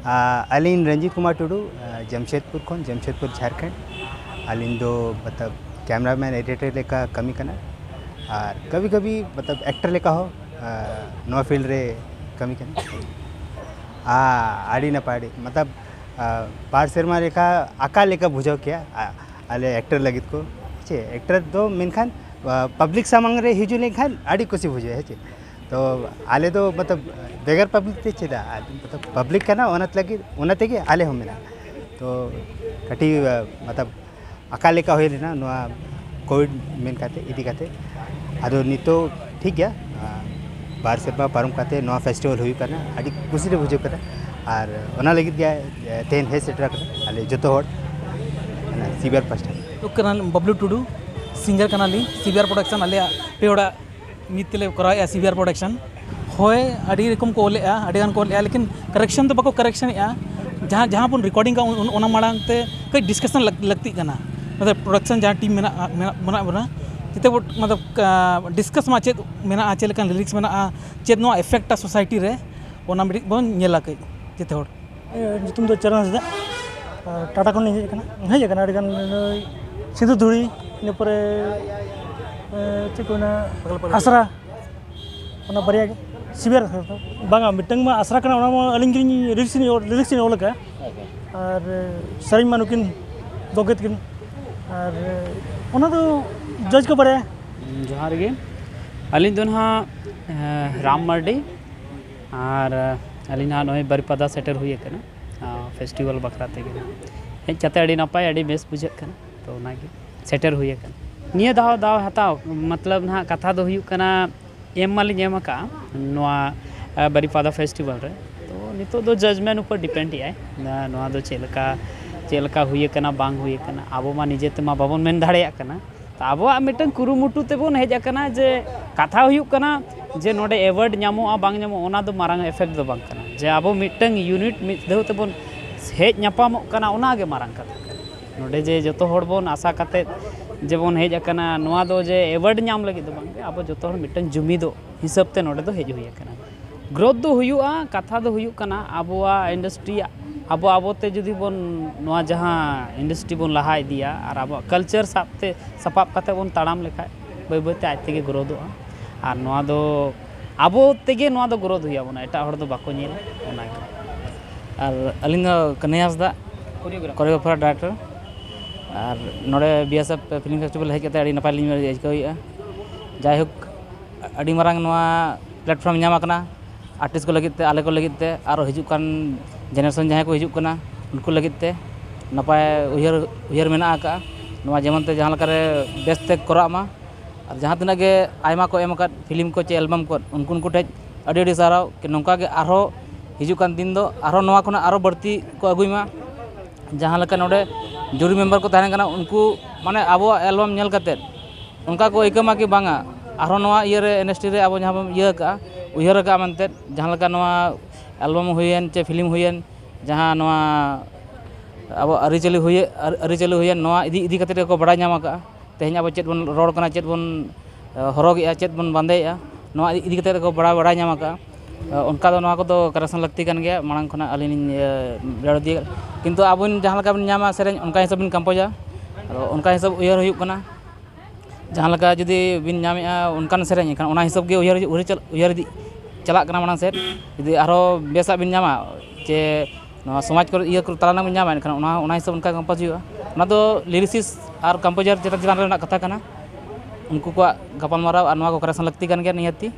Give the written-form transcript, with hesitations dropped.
अलीन रंजीत कुमार टुडू जमशेदपुर खन जमशेदपुर झारखंड अलीन दो मतलब कैमरामैन एडिटर लेका कमी करना और कभी कभी मतलब एक्टर लेका हो नवा फील्ड रे कमी करना आड़ी ना पाड़ी मतलब पार सेरमा लेका आका लेका बुझाव किया आले एक्टर लगित को चे एक्टर दो मेनखान पब्लिक सामंग रे हिजू लेखान आड़ी कुछ बुझे है चे तो आले तो मतलब बेगर पब्लिक ते चेदा मतलब पब्लिक का ना ओनत लगी ओनते के आले हम मेना तो कटी मतलब अकाले का होय ना नवा कोविड मेन काते इदी काते आदो नितो ठीक गया बार से पारम काते नवा फेस्टिवल हुई करना आड़ी खुशी रे बुझे करना और ओना लगी गया तेन है सेटरा करना आले जतो होड़ सीबीआर फर्स्ट तो कनाल बबलू टुडू सिंगर कनाली सीबीआर प्रोडक्शन आले पेड़ा मितले कराया सीबीआर प्रोडक्शन होय अड़ी रकम को ओले अड़ी गान को ओले लेकिन करेक्शन तो बको करेक्शन जहाँ जहाँ पुन रिकॉर्डिंग का ओना मांग ते कई डिस्कशन लगती करना मतलब प्रोडक्शन जहाँ टीम मेना बना जिते मतलब डिस्कस मा चेद मेना चेद लेकिन लिरिक्स मेना चेद नो इफेक्ट सोसाइटी रे ओना मिडी बन नेला कई जिते होड़ तुम तो चरण हंसदा टाटा को हेज अड़ी गान सिंधु धुड़ी इन पर चेक आसरा बारे सीबीआर बांगा मिटंग मा आसरा कना अलिंग लिरिक्स ओलका और सरिंग मा नुकिन दोगेत किन और ओना तो जज को बारे जोहार गे अलिंग दो ना राम मार्डी और अलिंग ना नय बारिपदा सेटर हुई कना फेस्टिवल बखरा ते हेज चाते अड़ी नपाय अड़ी बेस बुझे कना तो ओनागे सेटर हुई कना निया दाव हताव मतलब ना कथा दो हुई कना एम मालिन एम का नवा बारिपदा फेस्टिवल रे तो नितो दो जजमेंट ऊपर डिपेंड है नवा दो चेलका हुई कना बांग हुई कना आबो मा निजे ते मा बाबन मेन दाड़ेया कना तो आबो मिटन कुरुमुटु तेबन हेज कना जे कथा हुई कना जे नोडे एवार्ड नामो बांग नामो ओना दो मारांग इफेक्ट दो बांग कना जे आबो मिटन यूनिट मिद दो तेबन हेज नापामो कना ओना गे मारांग कथा नोडे जे जतो होड़ बोन आशा काते जेबन हेज अकना नवा दो जे एवार्ड नाम लगी दो बांगे अब जो मिटन जुमी दो हिसाब ते नोडे दो हेज हुई अकना ग्रोथ दो हुयुआ कथा दो हुयुक कना आबोआ इंडस्ट्री आबोते जुदी बोन नवा जहां इंडस्ट्री बोन लहा इदिया और आबो कल्चर साबते सपाप काते बोन ताड़ाम लेखा बै बैते आज तेगे ग्रोथोआ और नवा दो आबो तेगे नवा दो ग्रोथ हुया बोना एटा हर दो बाको नेल ओना और अलिंग कन्हैया हंसदा कोरियोग्राफर डायरेक्टर और नोड़े बीएसएफ फिल्म फेस्टिवल हेज कते अड़ी नपाय लिंग आइका हुई जायहोक अड़ी मारांग नवा प्लेटफॉर्म नाम आकना आर्टिस्ट को लगित आले को लगित और हिजुकान जेनरेशन जहाँ को हिजुकना उनको लगित नपाय उयहर मेना का नवा जेमनते जहाँ लकारे बेस्ते करामा और जहाँ तिना गे आयमा को एम अकाद फिल्म को चे एल्बम को उनको ठेज अड़ी अड़ी साराव कि नौका गे आरो हिजुकान दिन दो आरो नवा कोना आरो बढ़ती को अगुयमा जहाँ लका नोडे जुरी मेम्बर को तहन कना उनको माने आबो एल्बम नेल कते उनका को इकमा कि बांगा आरो नवा इयरे इंडस्ट्री रे आबो जहाँ इया का उयहर का मनते जहाँ लका नवा एल्बम हुयन चे फिल्म हुयन जहाँ नवा आबो अरिचली हुयन नवा इदी कते को बड़ा नाम का तेहन आबो चेत बन रोड कना चेत बन हरोगेया चेत बन बांदेया नवा इदी कते को बड़ा नाम का उनका दो नवा को तो करेक्शन लगती कन गया मांग खना अलिन लड़ दिए किंतु आबन जहाँ लका बिन नामा सेरेन उनका हिसाब बिन कंपोजा उनका हिसाब उयहर हुयुक कना जहाँ लका जुदी बिन नामेआ उनकान सेरेन खान उना हिसाब गे उयहर चलाक कना मांग सेट जुदी आरो बेसा बिन नामा चे नवा समाज को इया तालाना बिन नामा खान उना हिसाब उनका कंपोज हुआ उना दो लिरिसिस और कंपोजर चेतन रेना कथा कना उनको को गपाल माराव और नवा को करेक्शन लगती कन गया नियति